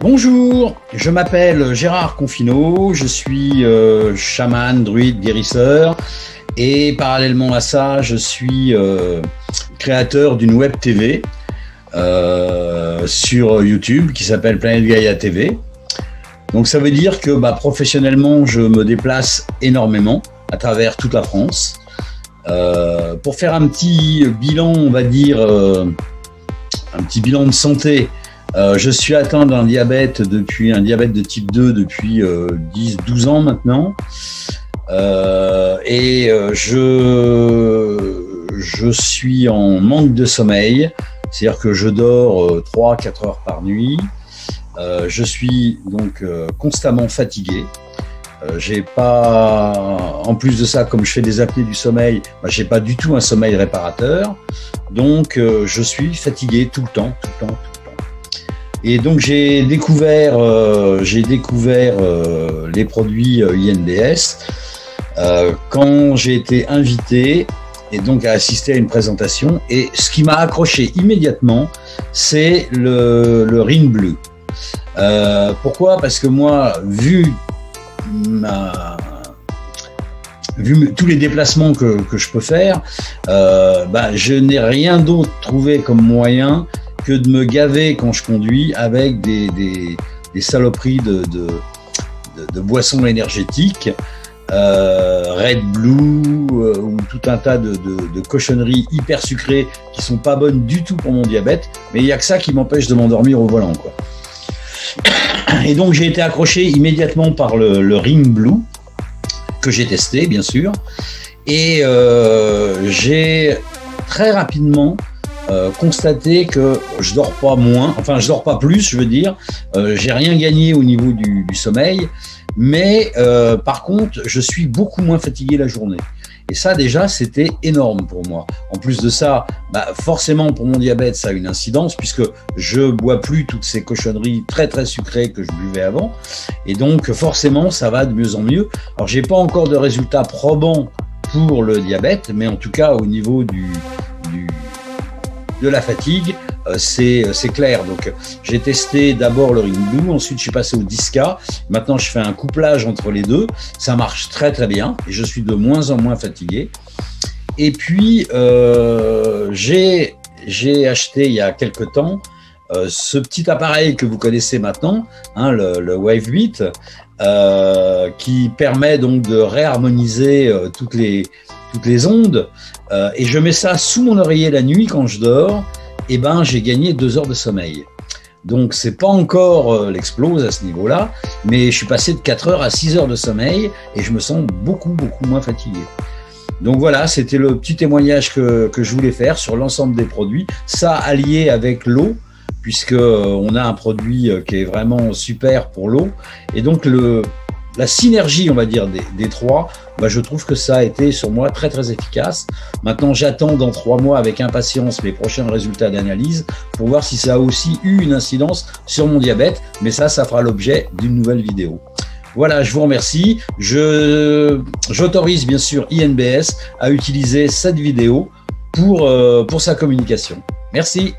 Bonjour, je m'appelle Gérard Confineau, je suis chaman, druide, guérisseur et parallèlement à ça, je suis créateur d'une web TV sur YouTube qui s'appelle Planète Gaïa TV. Donc ça veut dire que professionnellement, je me déplace énormément à travers toute la France pour faire un petit bilan, on va dire, un petit bilan de santé. Je suis atteint d'un diabète de type 2 depuis 10-12 ans maintenant. Je suis en manque de sommeil, c'est-à-dire que je dors 3-4 heures par nuit. Je suis donc constamment fatigué. En plus de ça, comme je fais des apnées du sommeil, j'ai pas du tout un sommeil réparateur. Donc je suis fatigué tout le temps. Et donc j'ai découvert les produits INBS quand j'ai été invité et donc à assister à une présentation. Et ce qui m'a accroché immédiatement, c'est le Ring Blue. Pourquoi? Parce que moi, vu tous les déplacements que je peux faire, je n'ai rien d'autre trouvé comme moyen que de me gaver quand je conduis avec des saloperies de boissons énergétiques, Red Blue ou tout un tas de cochonneries hyper sucrées qui sont pas bonnes du tout pour mon diabète, mais il n'y a que ça qui m'empêche de m'endormir au volant, quoi. Et donc j'ai été accroché immédiatement par le Ring Blue que j'ai testé bien sûr, et j'ai très rapidement constater que je dors pas plus, je veux dire, j'ai rien gagné au niveau du sommeil, mais par contre, je suis beaucoup moins fatigué la journée. Et ça, déjà, c'était énorme pour moi. En plus de ça, forcément, pour mon diabète, ça a une incidence puisque je bois plus toutes ces cochonneries très très sucrées que je buvais avant. Et donc, forcément, ça va de mieux en mieux. Alors, j'ai pas encore de résultats probants pour le diabète, mais en tout cas, au niveau de la fatigue, c'est clair. Donc j'ai testé d'abord le Ring Blue, ensuite je suis passé au Disca, maintenant je fais un couplage entre les deux, ça marche très très bien et je suis de moins en moins fatigué. Et puis j'ai acheté il y a quelque temps ce petit appareil que vous connaissez maintenant, le Wave 8, qui permet donc de réharmoniser toutes les ondes, et je mets ça sous mon oreiller la nuit quand je dors, et j'ai gagné 2 heures de sommeil. Donc c'est pas encore l'explose à ce niveau-là, mais je suis passé de 4 heures à 6 heures de sommeil et je me sens beaucoup moins fatigué. Donc voilà, c'était le petit témoignage que je voulais faire sur l'ensemble des produits, ça allié avec l'eau, puisque on a un produit qui est vraiment super pour l'eau, et donc la synergie, on va dire, des trois, je trouve que ça a été sur moi très très efficace. Maintenant, j'attends dans 3 mois avec impatience les prochains résultats d'analyse pour voir si ça a aussi eu une incidence sur mon diabète, mais ça fera l'objet d'une nouvelle vidéo. Voilà, je vous remercie. J'autorise bien sûr INBS à utiliser cette vidéo pour sa communication. Merci.